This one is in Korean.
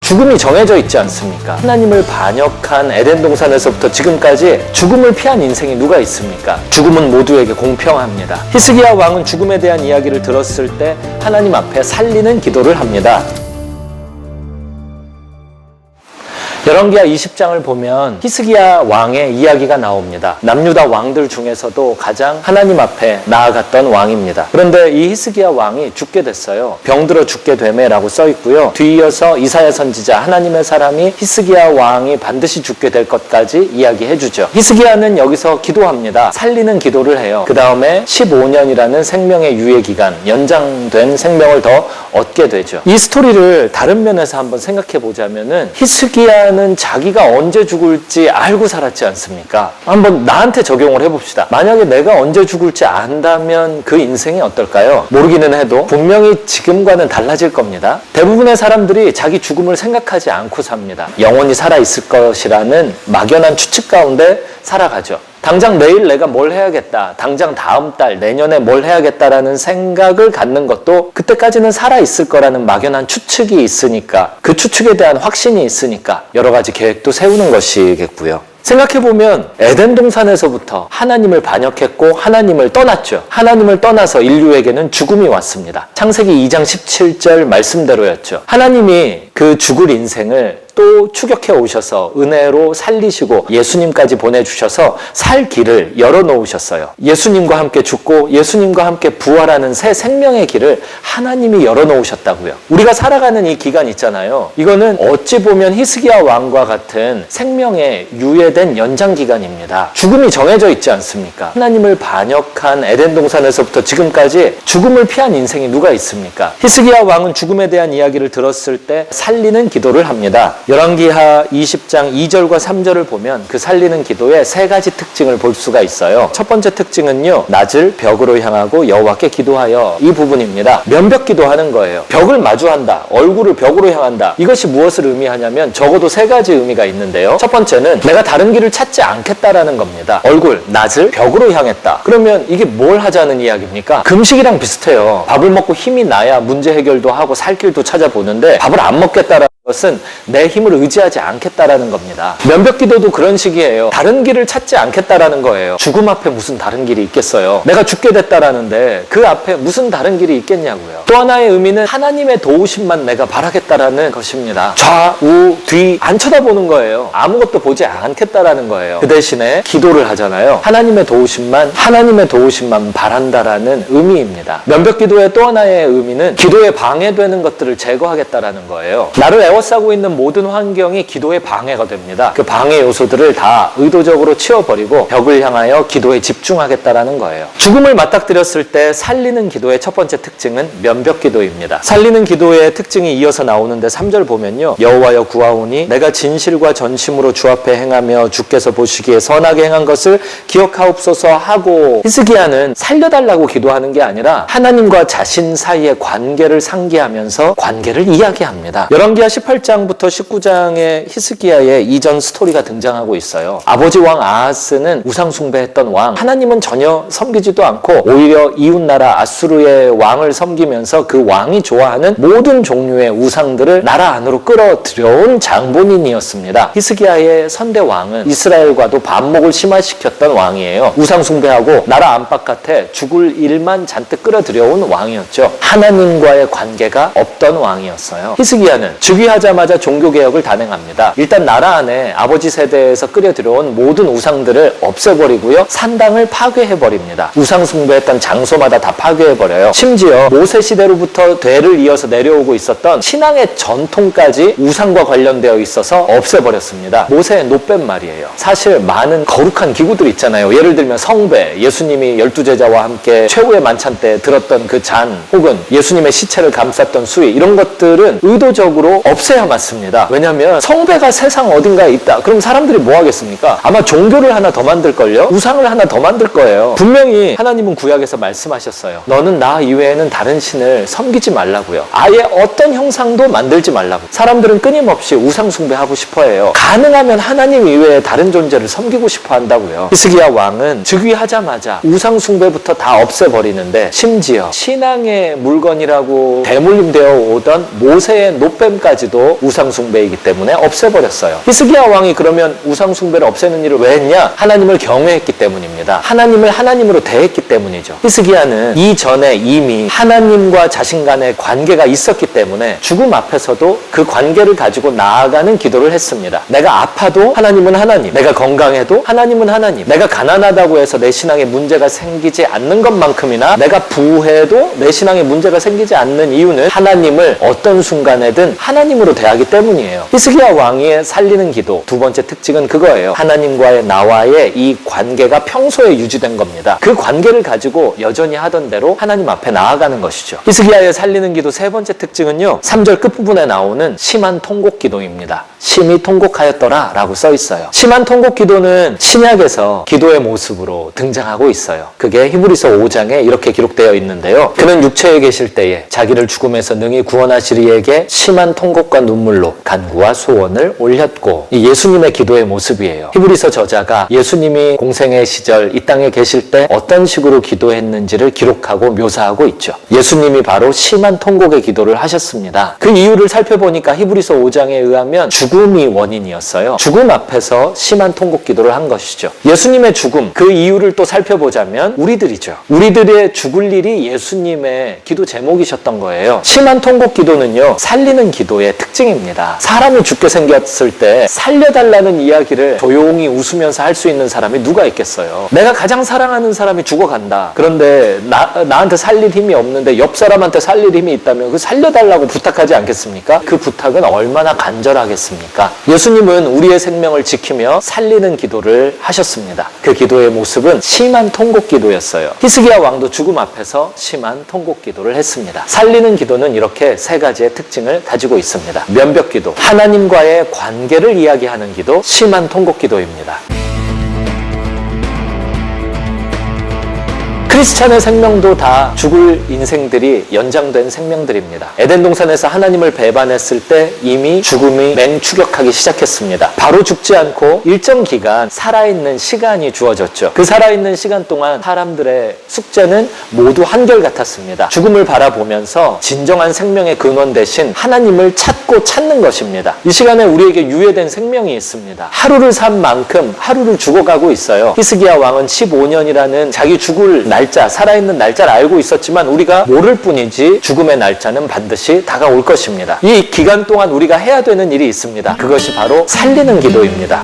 죽음이 정해져 있지 않습니까? 하나님을 반역한 에덴 동산에서부터 지금까지 죽음을 피한 인생이 누가 있습니까? 죽음은 모두에게 공평합니다. 히스기야 왕은 죽음에 대한 이야기를 들었을 때 하나님 앞에 살리는 기도를 합니다. 열왕기하 20장을 보면 히스기야 왕의 이야기가 나옵니다. 남유다 왕들 중에서도 가장 하나님 앞에 나아갔던 왕입니다. 그런데 이 히스기야 왕이 죽게 됐어요. 병들어 죽게 되매라고 써 있고요. 뒤이어서 이사야 선지자, 하나님의 사람이 히스기야 왕이 반드시 죽게 될 것까지 이야기해 주죠. 히스기야는 여기서 기도합니다. 살리는 기도를 해요. 그 다음에 15년이라는 생명의 유예 기간, 연장된 생명을 더 얻게 되죠. 이 스토리를 다른 면에서 한번 생각해 보자면은 히스기야는 자기가 언제 죽을지 알고 살았지 않습니까? 한번 나한테 적용을 해봅시다. 만약에 내가 언제 죽을지 안다면 그 인생이 어떨까요? 모르기는 해도 분명히 지금과는 달라질 겁니다. 대부분의 사람들이 자기 죽음을 생각하지 않고 삽니다. 영원히 살아있을 것이라는 막연한 추측 가운데 살아가죠. 당장 내일 내가 뭘 해야겠다, 당장 다음 달, 내년에 뭘 해야겠다라는 생각을 갖는 것도 그때까지는 살아있을 거라는 막연한 추측이 있으니까, 그 추측에 대한 확신이 있으니까 여러 가지 계획도 세우는 것이겠고요. 생각해보면 에덴 동산에서부터 하나님을 반역했고 하나님을 떠났죠. 하나님을 떠나서 인류에게는 죽음이 왔습니다. 창세기 2장 17절 말씀대로였죠. 하나님이 그 죽을 인생을 또 추격해 오셔서 은혜로 살리시고 예수님까지 보내주셔서 살 길을 열어놓으셨어요. 예수님과 함께 죽고 예수님과 함께 부활하는 새 생명의 길을 하나님이 열어놓으셨다고요. 우리가 살아가는 이 기간 있잖아요. 이거는 어찌 보면 히스기야 왕과 같은 생명의 유예된 연장 기간입니다. 죽음이 정해져 있지 않습니까? 하나님을 반역한 에덴 동산에서부터 지금까지 죽음을 피한 인생이 누가 있습니까? 히스기야 왕은 죽음에 대한 이야기를 들었을 때 살리는 기도를 합니다. 열왕기하 20장 2절과 3절을 보면 그 살리는 기도의 세 가지 특징을 볼 수가 있어요. 첫 번째 특징은요, 낯을 벽으로 향하고 여호와께 기도하여, 이 부분입니다. 면벽 기도하는 거예요. 벽을 마주한다, 얼굴을 벽으로 향한다. 이것이 무엇을 의미하냐면 적어도 세 가지 의미가 있는데요. 첫 번째는 내가 다른 길을 찾지 않겠다라는 겁니다. 얼굴, 낯을 벽으로 향했다. 그러면 이게 뭘 하자는 이야기입니까? 금식이랑 비슷해요. 밥을 먹고 힘이 나야 문제 해결도 하고 살 길도 찾아보는데 밥을 안 먹겠다라는 것은 내 힘을 의지하지 않겠다라는 겁니다. 면벽기도도 그런 식이에요. 다른 길을 찾지 않겠다라는 거예요. 죽음 앞에 무슨 다른 길이 있겠어요? 내가 죽게 됐다라는데 그 앞에 무슨 다른 길이 있겠냐고요. 또 하나의 의미는 하나님의 도우심만 내가 바라겠다라는 것입니다. 좌우 뒤 안 쳐다보는 거예요. 아무것도 보지 않겠다라는 거예요. 그 대신에 기도를 하잖아요. 하나님의 도우심만 바란다라는 의미입니다. 면벽기도의 또 하나의 의미는 기도에 방해되는 것들을 제거하겠다라는 거예요. 나를 에워싸고 있는 모든 환경이 기도에 방해가 됩니다. 그 방해 요소들을 다 의도적으로 치워버리고 벽을 향하여 기도에 집중하겠다라는 거예요. 죽음을 맞닥뜨렸을 때 살리는 기도의 첫 번째 특징은 면벽기도입니다. 살리는 기도의 특징이 이어서 나오는데 3절 보면요, 여호와여 구하오니 내가 진실과 전심으로 주 앞에 행하며 주께서 보시기에 선하게 행한 것을 기억하옵소서 하고, 히스기야는 살려달라고 기도하는 게 아니라 하나님과 자신 사이의 관계를 상기하면서 관계를 이야기합니다. 열왕기하 18장부터 19장에 히스기야의 이전 스토리가 등장하고 있어요. 아버지 왕 아하스는 우상 숭배했던 왕, 하나님은 전혀 섬기지도 않고 오히려 이웃나라 아수르의 왕을 섬기면서 그 왕이 좋아하는 모든 종류의 우상들을 나라 안으로 끌어들여온 장본인이었습니다. 히스기야의 선대 왕은 이스라엘과도 반목을 심화시켰던 왕이에요. 우상 숭배하고 나라 안팎같에 죽을 일만 잔뜩 끌어들여온 왕이었죠. 하나님과의 관계가 없던 왕이었어요. 히스기야는 즉위하자마자 종교개혁을 단행합니다. 일단 나라 안에 아버지 세대에서 끌어들여온 모든 우상들을 없애버리고요, 산당을 파괴해버립니다. 우상 숭배했던 장소마다 다 파괴해버려요. 심지어 모세 시대로부터 대를 이어서 내려오고 있었던 신앙의 전통까지 우상과 관련되어 있어서 없애버렸습니다. 모세의 노뱀 말이에요. 사실 많은 거룩한 기구들 있잖아요. 예를 들면 성배, 예수님이 12제자와 함께 최후의 만찬 때 들었던 그 잔, 혹은 예수님의 시체를 감쌌던 수위, 이런 것들은 의도적으로 없애야 맞습니다. 왜냐하면 성배가 세상 어딘가에 있다. 그럼 사람들이 뭐 하겠습니까? 아마 종교를 하나 더 만들걸요? 우상을 하나 더 만들 거예요. 분명히 하나님은 구약에서 말씀하셨어요. 너는 나 이외에는 다른 신을 섬기지 말라고요. 아예 어떤 형상도 만들지 말라고. 사람들은 끊임없이 우상 숭배하고 싶어 해요. 가능하면 하나님 이외에 다른 존재를 섬기고 싶어 한다고요. 히스기야 왕은 즉위하자마자 우상 숭배부터 다 없애버리는데, 심지어 신앙의 물건이라고 대물림되어 오던 모세의 노뱀까지도 또 우상숭배이기 때문에 없애버렸어요. 히스기야 왕이 그러면 우상숭배를 없애는 일을 왜 했냐? 하나님을 경외했기 때문입니다. 하나님을 하나님으로 대했기 때문이죠. 히스기야는 이전에 이미 하나님과 자신 간의 관계가 있었기 때문에 죽음 앞에서도 그 관계를 가지고 나아가는 기도를 했습니다. 내가 아파도 하나님은 하나님, 내가 건강해도 하나님은 하나님, 내가 가난하다고 해서 내 신앙에 문제가 생기지 않는 것만큼이나 내가 부해도 내 신앙에 문제가 생기지 않는 이유는 하나님을 어떤 순간에든 하나님으로 대하기 때문이에요. 히스기야 왕이 살리는 기도 두 번째 특징은 그거예요. 하나님과의 나와의 이 관계가 평소에 유지된 겁니다. 그 관계를 가지고 여전히 하던 대로 하나님 앞에 나아가는 것이죠. 히스기야의 살리는 기도 세 번째 특징은요, 3절 끝부분에 나오는 심한 통곡 기도입니다. 심히 통곡하였더라 라고 써 있어요. 심한 통곡 기도는 신약에서 기도의 모습으로 등장하고 있어요. 그게 히브리서 5장에 이렇게 기록되어 있는데요. 그는 육체에 계실 때에 자기를 죽음에서 능히 구원하시리에게 심한 통곡과 눈물로 간구와 소원을 올렸고, 이 예수님의 기도의 모습이에요. 히브리서 저자가 예수님이 공생의 시절 이 땅에 계실 때 어떤 식으로 기도했는지를 기록하고 묘사하고 있죠. 예수님이 바로 심한 통곡의 기도를 하셨습니다. 그 이유를 살펴보니까 히브리서 5장에 의하면 죽음이 원인이었어요. 죽음 앞에서 심한 통곡 기도를 한 것이죠. 예수님의 죽음, 그 이유를 또 살펴보자면 우리들이죠. 우리들의 죽을 일이 예수님의 기도 제목이셨던 거예요. 심한 통곡 기도는요, 살리는 기도의 특징입니다. 사람이 죽게 생겼을 때 살려달라는 이야기를 조용히 웃으면서 할 수 있는 사람이 누가 있겠어요. 내가 가장 사랑하는 사람이 죽어간다. 그런데 나한테 살릴 힘이 없는데 옆 사람한테 살릴 힘이 있다면 그 살려달라고 부탁하지 않겠습니까? 그 부탁은 얼마나 간절하겠습니까? 예수님은 우리의 생명을 지키며 살리는 기도를 하셨습니다. 그 기도의 모습은 심한 통곡 기도였어요. 히스기야 왕도 죽음 앞에서 심한 통곡 기도를 했습니다. 살리는 기도는 이렇게 세 가지의 특징을 가지고 있습니다. 면벽 기도, 하나님과의 관계를 이야기하는 기도, 심한 통곡 기도입니다. 크리스찬의 생명도 다 죽을 인생들이 연장된 생명들입니다. 에덴 동산에서 하나님을 배반했을 때 이미 죽음이 맹추격하기 시작했습니다. 바로 죽지 않고 일정 기간 살아있는 시간이 주어졌죠. 그 살아있는 시간 동안 사람들의 숙제는 모두 한결같았습니다. 죽음을 바라보면서 진정한 생명의 근원 대신 하나님을 찾는 것입니다. 이 시간에 우리에게 유예된 생명이 있습니다. 하루를 산 만큼 하루를 죽어가고 있어요. 히스기야 왕은 15년이라는 자기 죽을 날짜, 살아있는 날짜를 알고 있었지만 우리가 모를 뿐이지 죽음의 날짜는 반드시 다가올 것입니다. 이 기간 동안 우리가 해야 되는 일이 있습니다. 그것이 바로 살리는 기도입니다.